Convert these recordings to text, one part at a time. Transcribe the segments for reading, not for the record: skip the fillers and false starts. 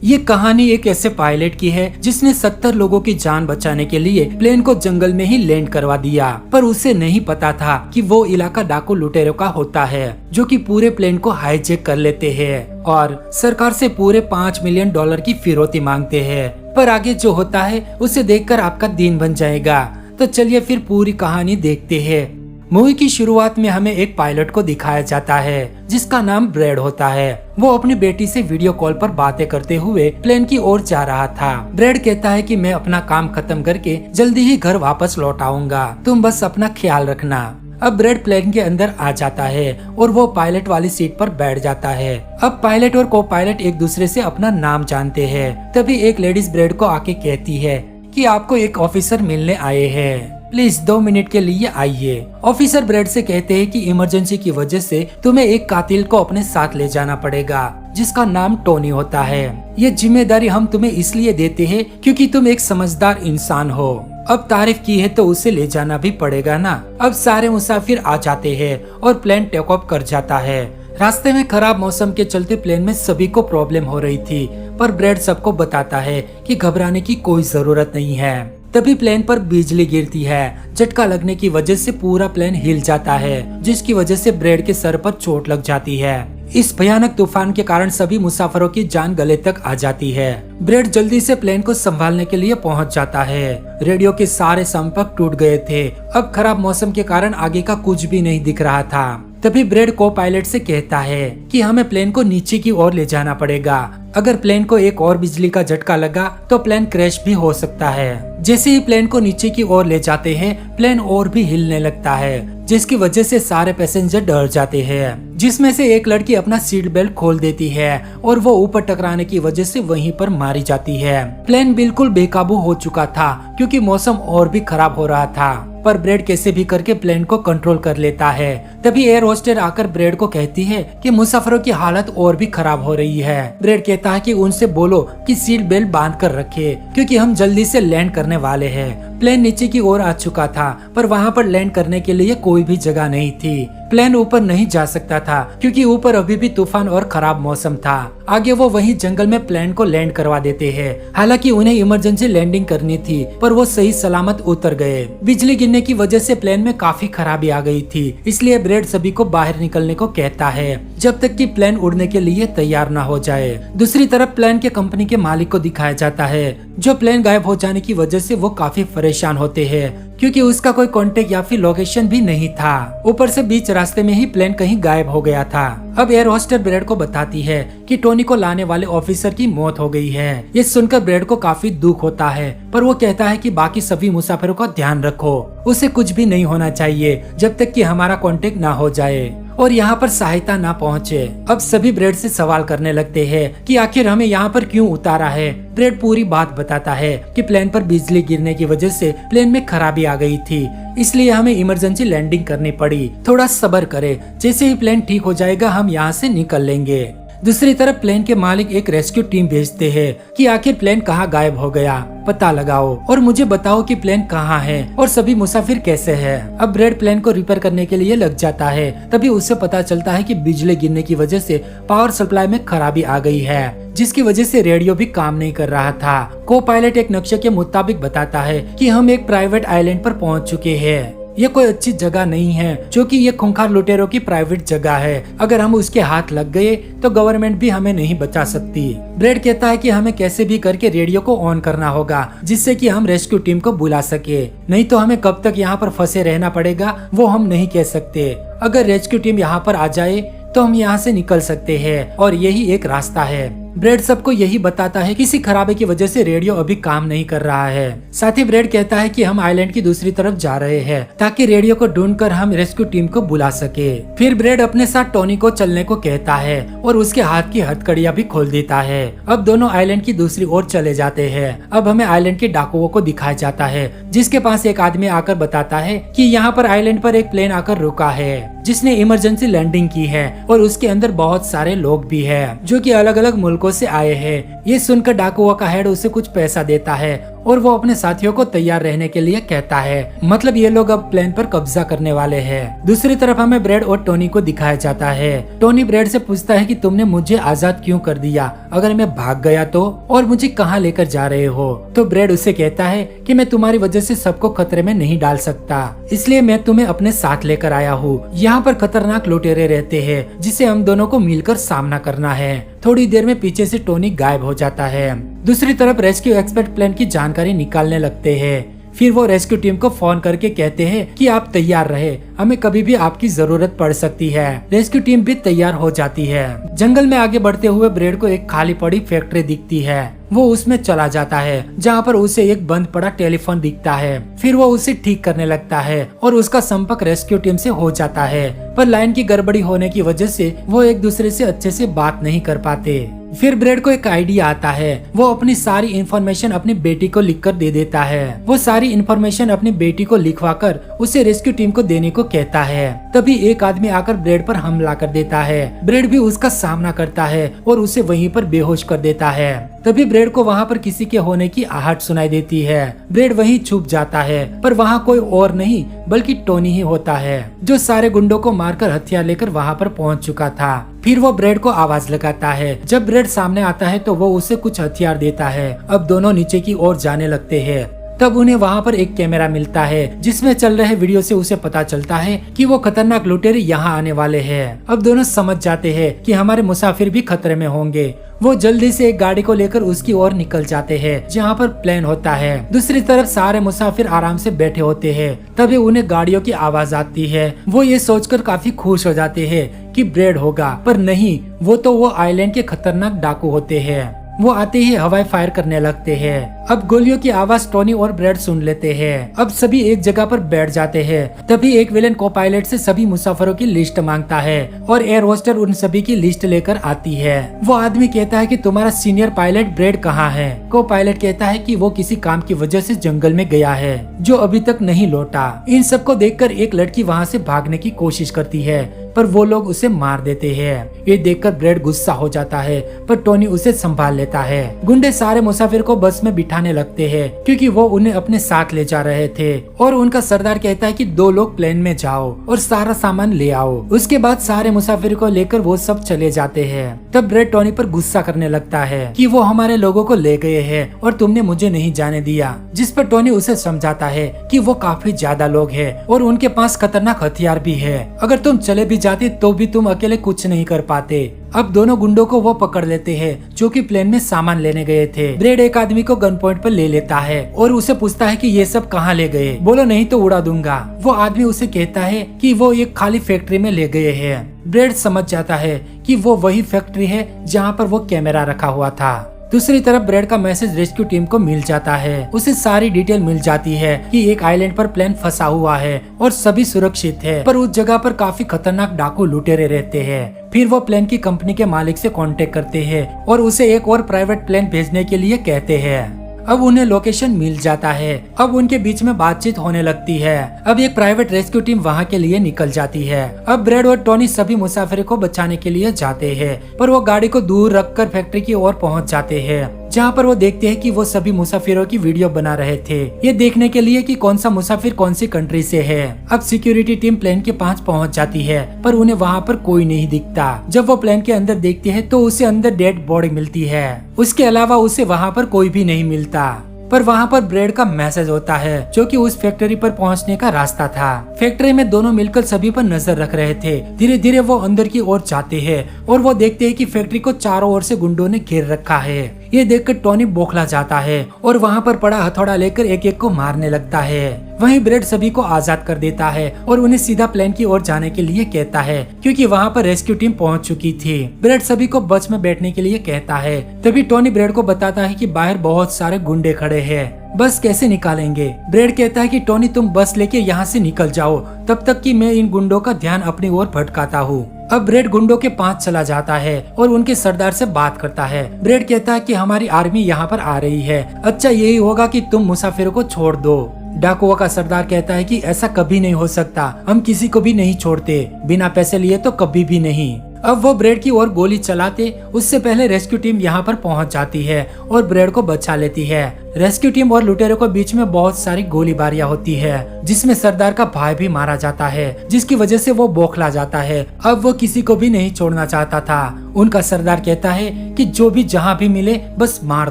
ये कहानी एक ऐसे पायलट की है जिसने 70 लोगों की जान बचाने के लिए प्लेन को जंगल में ही लैंड करवा दिया, पर उसे नहीं पता था कि वो इलाका डाकू लुटेरों का होता है जो कि पूरे प्लेन को हाईजैक कर लेते हैं और सरकार से पूरे $5 मिलियन की फिरौती मांगते हैं। पर आगे जो होता है उसे देखकर आपका दिन बन जाएगा। तो चलिए फिर पूरी कहानी देखते हैं। मूवी की शुरुआत में हमें एक पायलट को दिखाया जाता है जिसका नाम ब्रैड होता है। वो अपनी बेटी से वीडियो कॉल पर बातें करते हुए प्लेन की ओर जा रहा था। ब्रैड कहता है कि मैं अपना काम खत्म करके जल्दी ही घर वापस लौट आऊंगा, तुम बस अपना ख्याल रखना। अब ब्रैड प्लेन के अंदर आ जाता है और वो पायलट वाली सीट पर बैठ जाता है। अब पायलट और को पायलट एक दूसरे से अपना नाम जानते हैं। तभी एक लेडीज ब्रैड को आके कहती है कि आपको एक ऑफिसर मिलने आए हैं, प्लीज 2 मिनट के लिए आइए। ऑफिसर ब्रैड से कहते हैं कि इमरजेंसी की वजह से तुम्हें एक कातिल को अपने साथ ले जाना पड़ेगा जिसका नाम टोनी होता है। ये जिम्मेदारी हम तुम्हें इसलिए देते हैं क्योंकि तुम एक समझदार इंसान हो। अब तारीफ की है तो उसे ले जाना भी पड़ेगा ना। अब सारे मुसाफिर आ जाते हैं और प्लेन टेक ऑफ कर जाता है। रास्ते में खराब मौसम के चलते प्लेन में सभी को प्रॉब्लम हो रही थी, पर ब्रैड सबको बताता है कि घबराने की कोई जरूरत नहीं है। तभी प्लेन पर बिजली गिरती है। झटका लगने की वजह से पूरा प्लेन हिल जाता है जिसकी वजह से ब्रैड के सर पर चोट लग जाती है। इस भयानक तूफान के कारण सभी मुसाफिरों की जान गले तक आ जाती है। ब्रैड जल्दी से प्लेन को संभालने के लिए पहुंच जाता है। रेडियो के सारे संपर्क टूट गए थे। अब खराब मौसम के कारण आगे का कुछ भी नहीं दिख रहा था। तभी ब्रैड को पायलट से कहता है कि हमें प्लेन को नीचे की ओर ले जाना पड़ेगा। अगर प्लेन को एक और बिजली का झटका लगा तो प्लेन क्रैश भी हो सकता है। जैसे ही प्लेन को नीचे की ओर ले जाते हैं प्लेन और भी हिलने लगता है जिसकी वजह से सारे पैसेंजर डर जाते हैं, जिसमें से एक लड़की अपना सीट बेल्ट खोल देती है और वो ऊपर टकराने की वजह से वहीं पर मारी जाती है। प्लेन बिल्कुल बेकाबू हो चुका था क्योंकि मौसम और भी खराब हो रहा था, पर ब्रैड कैसे भी करके प्लेन को कंट्रोल कर लेता है। तभी एयर होस्टेस आकर ब्रैड को कहती है कि मुसाफिरों की हालत और भी खराब हो रही है। ब्रैड कहता है कि उनसे बोलो कि सीट बेल्ट बांध कर रखे क्योंकि हम जल्दी से लैंड करने वाले हैं। प्लेन नीचे की ओर आ चुका था पर वहाँ पर लैंड करने के लिए कोई भी जगह नहीं थी। प्लेन ऊपर नहीं जा सकता था क्योंकि ऊपर अभी भी तूफान और खराब मौसम था। आगे वो वहीं जंगल में प्लेन को लैंड करवा देते हैं। हालांकि उन्हें इमरजेंसी लैंडिंग करनी थी पर वो सही सलामत उतर गए। बिजली गिरने की वजह से प्लेन में काफी खराबी आ गई थी, इसलिए ब्रैड सभी को बाहर निकलने को कहता है जब तक कि प्लेन उड़ने के लिए तैयार न हो जाए। दूसरी तरफ प्लेन के कंपनी के मालिक को दिखाया जाता है जो प्लेन गायब हो जाने की वजह से वो काफी परेशान होते हैं क्योंकि उसका कोई कांटेक्ट या फिर लोकेशन भी नहीं था। ऊपर से बीच रास्ते में ही प्लेन कहीं गायब हो गया था। अब एयर होस्टेस ब्रैड को बताती है कि टोनी को लाने वाले ऑफिसर की मौत हो गई है। ये सुनकर ब्रैड को काफी दुख होता है पर वो कहता है कि बाकी सभी मुसाफिरों का ध्यान रखो, उसे कुछ भी नहीं होना चाहिए जब तक कि हमारा कांटेक्ट ना हो जाए और यहाँ पर सहायता ना पहुँचे। अब सभी ब्रैड से सवाल करने लगते हैं कि आखिर हमें यहाँ पर क्यों उतारा है। ब्रैड पूरी बात बताता है कि प्लेन पर बिजली गिरने की वजह से प्लेन में खराबी आ गई थी, इसलिए हमें इमरजेंसी लैंडिंग करनी पड़ी। थोड़ा सब्र करें, जैसे ही प्लेन ठीक हो जाएगा हम यहाँ से निकल लेंगे। दूसरी तरफ प्लेन के मालिक एक रेस्क्यू टीम भेजते हैं कि आखिर प्लेन कहाँ गायब हो गया, पता लगाओ और मुझे बताओ कि प्लेन कहाँ है और सभी मुसाफिर कैसे हैं। अब ब्रैड प्लेन को रिपेयर करने के लिए लग जाता है। तभी उसे पता चलता है कि बिजली गिरने की वजह से पावर सप्लाई में खराबी आ गई है जिसकी वजह से रेडियो भी काम नहीं कर रहा था। को पायलट एक नक्शे के मुताबिक बताता है कि हम एक प्राइवेट आइलैंड पर पहुंच चुके हैं। ये कोई अच्छी जगह नहीं है क्योंकि ये खूंखार लुटेरों की प्राइवेट जगह है। अगर हम उसके हाथ लग गए तो गवर्नमेंट भी हमें नहीं बचा सकती। ब्रैड कहता है कि हमें कैसे भी करके रेडियो को ऑन करना होगा जिससे कि हम रेस्क्यू टीम को बुला सके, नहीं तो हमें कब तक यहाँ पर फंसे रहना पड़ेगा वो हम नहीं कह सकते। अगर रेस्क्यू टीम यहाँ पर आ जाए तो हम यहाँ से निकल सकते हैं और यही एक रास्ता है। ब्रैड सबको यही बताता है किसी खराबे की वजह से रेडियो अभी काम नहीं कर रहा है। साथ ही ब्रैड कहता है कि हम आइलैंड की दूसरी तरफ जा रहे हैं ताकि रेडियो को ढूंढकर हम रेस्क्यू टीम को बुला सके। फिर ब्रैड अपने साथ टोनी को चलने को कहता है और उसके हाथ की हथकड़ियां भी खोल देता है। अब दोनों आइलैंड की दूसरी ओर चले जाते हैं। अब हमें आइलैंड के डाकुओं को दिखाया जाता है जिसके पास एक आदमी आकर बताता है कि यहाँ पर आइलैंड पर एक प्लेन आकर रुका है जिसने इमरजेंसी लैंडिंग की है और उसके अंदर बहुत सारे लोग भी हैं जो कि अलग अलग मुल्कों से आए हैं। ये सुनकर डाकुओं का हेड उसे कुछ पैसा देता है और वो अपने साथियों को तैयार रहने के लिए कहता है। मतलब ये लोग अब प्लेन पर कब्जा करने वाले हैं। दूसरी तरफ हमें ब्रैड और टोनी को दिखाया जाता है। टोनी ब्रैड से पूछता है कि तुमने मुझे आजाद क्यों कर दिया, अगर मैं भाग गया तो, और मुझे कहाँ लेकर जा रहे हो। तो ब्रैड उससे कहता है कि मैं तुम्हारी वजह से सबको खतरे में नहीं डाल सकता, इसलिए मैं तुम्हें अपने साथ लेकर आया हूँ। यहाँ पर खतरनाक लुटेरे रहते हैं जिसे हम दोनों को मिलकर सामना करना है। थोड़ी देर में पीछे से टोनी गायब हो जाता है। दूसरी तरफ रेस्क्यू एक्सपर्ट प्लान की जानकारी निकालने लगते हैं। फिर वो रेस्क्यू टीम को फोन करके कहते हैं कि आप तैयार रहे, हमें कभी भी आपकी जरूरत पड़ सकती है। रेस्क्यू टीम भी तैयार हो जाती है। जंगल में आगे बढ़ते हुए ब्रैड को एक खाली पड़ी फैक्ट्री दिखती है। वो उसमें चला जाता है जहाँ पर उसे एक बंद पड़ा टेलीफोन दिखता है। फिर वो उसे ठीक करने लगता है और उसका संपर्क रेस्क्यू टीम से हो जाता है, पर लाइन की गड़बड़ी होने की वजह से वो एक दूसरे से अच्छे से बात नहीं कर पाते। फिर ब्रैड को एक आइडिया आता है। वो अपनी सारी इन्फॉर्मेशन अपनी बेटी को लिखकर दे देता है। वो सारी इन्फॉर्मेशन अपनी बेटी को लिखवाकर उसे रेस्क्यू टीम को देने को कहता है। तभी एक आदमी आकर ब्रैड पर हमला कर देता है। ब्रैड भी उसका सामना करता है और उसे वहीं पर बेहोश कर देता है। तभी ब्रैड को वहाँ पर किसी के होने की आहट सुनाई देती है। ब्रैड वहीं छुप जाता है, पर वहाँ कोई और नहीं बल्कि टोनी ही होता है, जो सारे गुंडों को मारकर हथियार लेकर वहाँ पर पहुँच चुका था। फिर वो ब्रैड को आवाज लगाता है। जब ब्रैड सामने आता है तो वो उसे कुछ हथियार देता है। अब दोनों नीचे की ओर जाने लगते हैं। तब उन्हें वहाँ पर एक कैमरा मिलता है जिसमें चल रहे वीडियो से उसे पता चलता है कि वो खतरनाक लुटेरे यहाँ आने वाले हैं। अब दोनों समझ जाते हैं कि हमारे मुसाफिर भी खतरे में होंगे। वो जल्दी से एक गाड़ी को लेकर उसकी ओर निकल जाते हैं जहाँ पर प्लेन होता है। दूसरी तरफ सारे मुसाफिर आराम से बैठे होते हैं। तभी उन्हें गाड़ियों की आवाज आती है। वो ये सोचकर काफी खुश हो जाते हैं कि ब्रैड होगा, पर नहीं, वो आइलैंड के खतरनाक डाकू होते हैं। वो आते ही हवाई फायर करने लगते हैं। अब गोलियों की आवाज टोनी और ब्रैड सुन लेते हैं। अब सभी एक जगह पर बैठ जाते हैं। तभी एक विलेन को पायलट से सभी मुसाफिरों की लिस्ट मांगता है और एयर होस्टर उन सभी की लिस्ट लेकर आती है। वो आदमी कहता है कि तुम्हारा सीनियर पायलट ब्रैड कहाँ है। को पायलट कहता है कि वो किसी काम की वजह से जंगल में गया है, जो अभी तक नहीं लौटा। इन सबको देखकर एक लड़की वहाँ से भागने की कोशिश करती है, पर वो लोग उसे मार देते हैं। ये देखकर ब्रैड गुस्सा हो जाता है, पर टोनी उसे संभाल लेता है। गुंडे सारे मुसाफिर को बस में बिठाने लगते हैं क्योंकि वो उन्हें अपने साथ ले जा रहे थे। और उनका सरदार कहता है कि 2 लोग प्लेन में जाओ और सारा सामान ले आओ। उसके बाद सारे मुसाफिर को लेकर वो सब चले जाते हैं। तब ब्रैड टोनी पर गुस्सा करने लगता है कि वो हमारे लोगों को ले गए हैं और तुमने मुझे नहीं जाने दिया। जिस पर टोनी उसे समझाता है कि वो काफी ज्यादा लोग हैं और उनके पास खतरनाक हथियार भी है। अगर तुम चले भी जाते तो भी तुम अकेले कुछ नहीं कर पाते। अब दोनों गुंडों को वो पकड़ लेते हैं जो कि प्लेन में सामान लेने गए थे। ब्रैड एक आदमी को गन पॉइंट पर ले लेता है और उसे पूछता है कि ये सब कहाँ ले गए, बोलो नहीं तो उड़ा दूंगा। वो आदमी उसे कहता है कि वो एक खाली फैक्ट्री में ले गए हैं। ब्रैड समझ जाता है कि वो वही फैक्ट्री है जहाँ पर वो कैमरा रखा हुआ था। दूसरी तरफ ब्रैड का मैसेज रेस्क्यू टीम को मिल जाता है। उसे सारी डिटेल मिल जाती है कि एक आइलैंड पर प्लेन फंसा हुआ है और सभी सुरक्षित है, पर उस जगह पर काफी खतरनाक डाकू लुटेरे रहते हैं। फिर वो प्लेन की कंपनी के मालिक से कांटेक्ट करते हैं और उसे एक और प्राइवेट प्लेन भेजने के लिए कहते हैं। अब उन्हें लोकेशन मिल जाता है। अब उनके बीच में बातचीत होने लगती है। अब एक प्राइवेट रेस्क्यू टीम वहाँ के लिए निकल जाती है। अब ब्रैड और टोनी सभी मुसाफिर को बचाने के लिए जाते हैं, पर वो गाड़ी को दूर रखकर फैक्ट्री की ओर पहुँच जाते हैं, जहाँ पर वो देखते हैं कि वो सभी मुसाफिरों की वीडियो बना रहे थे, ये देखने के लिए कि कौन सा मुसाफिर कौन सी कंट्री से है। अब सिक्योरिटी टीम प्लेन के पास पहुँच जाती है, पर उन्हें वहाँ पर कोई नहीं दिखता। जब वो प्लेन के अंदर देखते हैं तो उसे अंदर डेड बॉडी मिलती है। उसके अलावा उसे वहाँ पर कोई भी नहीं मिलता, पर वहाँ पर ब्रैड का मैसेज होता है जो कि उस फैक्ट्री पर पहुँचने का रास्ता था। फैक्ट्री में दोनों मिलकर सभी पर नजर रख रहे थे। धीरे धीरे वो अंदर की ओर जाते हैं और वो देखते हैं कि फैक्ट्री को चारों ओर से गुंडों ने घेर रखा है। ये देखकर टोनी बौखला जाता है और वहाँ पर पड़ा हथौड़ा लेकर एक एक को मारने लगता है। वहीं ब्रैड सभी को आजाद कर देता है और उन्हें सीधा प्लेन की ओर जाने के लिए कहता है क्योंकि वहाँ पर रेस्क्यू टीम पहुँच चुकी थी। ब्रैड सभी को बस में बैठने के लिए कहता है। तभी टोनी ब्रैड को बताता है कि बाहर बहुत सारे गुंडे खड़े हैं, बस कैसे निकालेंगे। ब्रैड कहता है कि टोनी तुम बस लेके यहाँ से निकल जाओ, तब तक कि मैं इन गुंडों का ध्यान अपनी ओर भटकाता हूँ। अब ब्रैड गुंडों के पास चला जाता है और उनके सरदार से बात करता है। ब्रैड कहता है कि हमारी आर्मी यहाँ पर आ रही है, अच्छा यही होगा कि तुम मुसाफिरों को छोड़ दो। डाकुओं का सरदार कहता है कि ऐसा कभी नहीं हो सकता, हम किसी को भी नहीं छोड़ते, बिना पैसे लिए तो कभी भी नहीं। अब वो ब्रेड की ओर गोली चलाते उससे पहले रेस्क्यू टीम यहाँ पर पहुँच जाती है और ब्रेड को बचा लेती है। रेस्क्यू टीम और लुटेरों के बीच में बहुत सारी गोलीबारियां होती है, जिसमें सरदार का भाई भी मारा जाता है, जिसकी वजह से वो बौखला जाता है। अब वो किसी को भी नहीं छोड़ना चाहता था। उनका सरदार कहता है कि जो भी जहाँ भी मिले बस मार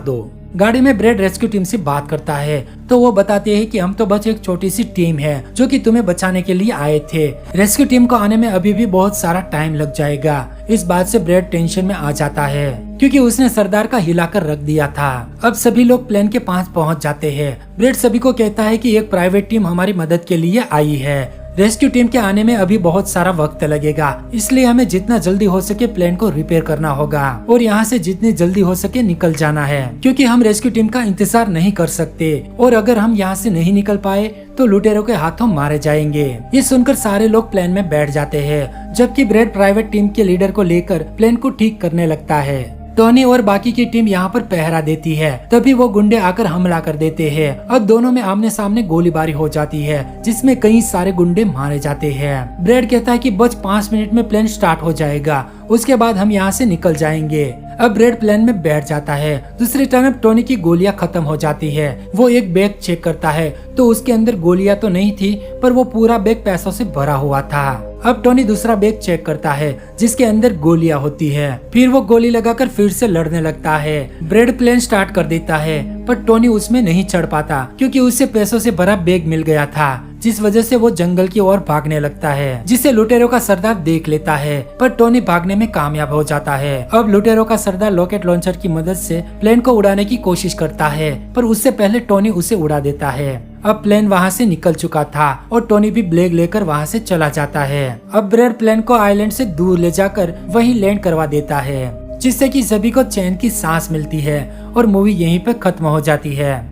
दो। गाड़ी में ब्रेड रेस्क्यू टीम से बात करता है तो वो बताते हैं कि हम तो बस एक छोटी सी टीम है जो कि तुम्हें बचाने के लिए आए थे। रेस्क्यू टीम को आने में अभी भी बहुत सारा टाइम लग जाएगा। इस बात से ब्रेड टेंशन में आ जाता है क्योंकि उसने सरदार का हिलाकर रख दिया था। अब सभी लोग प्लेन के पास पहुंच जाते हैं। ब्रेड सभी को कहता है कि एक प्राइवेट टीम हमारी मदद के लिए आई है। रेस्क्यू टीम के आने में अभी बहुत सारा वक्त लगेगा, इसलिए हमें जितना जल्दी हो सके प्लेन को रिपेयर करना होगा और यहाँ से जितनी जल्दी हो सके निकल जाना है, क्योंकि हम रेस्क्यू टीम का इंतजार नहीं कर सकते और अगर हम यहाँ से नहीं निकल पाए तो लुटेरों के हाथों मारे जाएंगे। ये सुनकर सारे लोग प्लेन में बैठ जाते हैं, जबकि ब्रेड प्राइवेट टीम के लीडर को लेकर प्लेन को ठीक करने लगता है। टोनी और बाकी की टीम यहाँ पर पहरा देती है। तभी वो गुंडे आकर हमला कर देते हैं। अब दोनों में आमने सामने गोलीबारी हो जाती है, जिसमें कई सारे गुंडे मारे जाते हैं। ब्रेड कहता है कि बस 5 मिनट में प्लेन स्टार्ट हो जाएगा, उसके बाद हम यहाँ से निकल जाएंगे। अब ब्रेड प्लेन में बैठ जाता है। दूसरी तरफ टोनी की गोलियां खत्म हो जाती है। वो एक बैग चेक करता है तो उसके अंदर गोलियां तो नहीं थी, पर वो पूरा बैग पैसों से भरा हुआ था। अब टोनी दूसरा बैग चेक करता है जिसके अंदर गोलियां होती है। फिर वो गोली लगाकर फिर से लड़ने लगता है। ब्रेड प्लेन स्टार्ट कर देता है, पर टोनी उसमें नहीं चढ़ पाता क्योंकि उसे पैसों से भरा बैग मिल गया था, जिस वजह से वो जंगल की ओर भागने लगता है, जिसे लुटेरों का सरदार देख लेता है। पर टोनी भागने में कामयाब हो जाता है। अब लुटेरों का सरदार रॉकेट लॉन्चर की मदद से प्लेन को उड़ाने की कोशिश करता है, पर उससे पहले टोनी उसे उड़ा देता है। अब प्लेन वहाँ से निकल चुका था और टोनी भी ब्लेड लेकर वहाँ से चला जाता है। अब ब्रेड प्लेन को आइलैंड से दूर ले जाकर वहीं लैंड करवा देता है, जिससे कि सभी को चैन की सांस मिलती है और मूवी यहीं पे खत्म हो जाती है।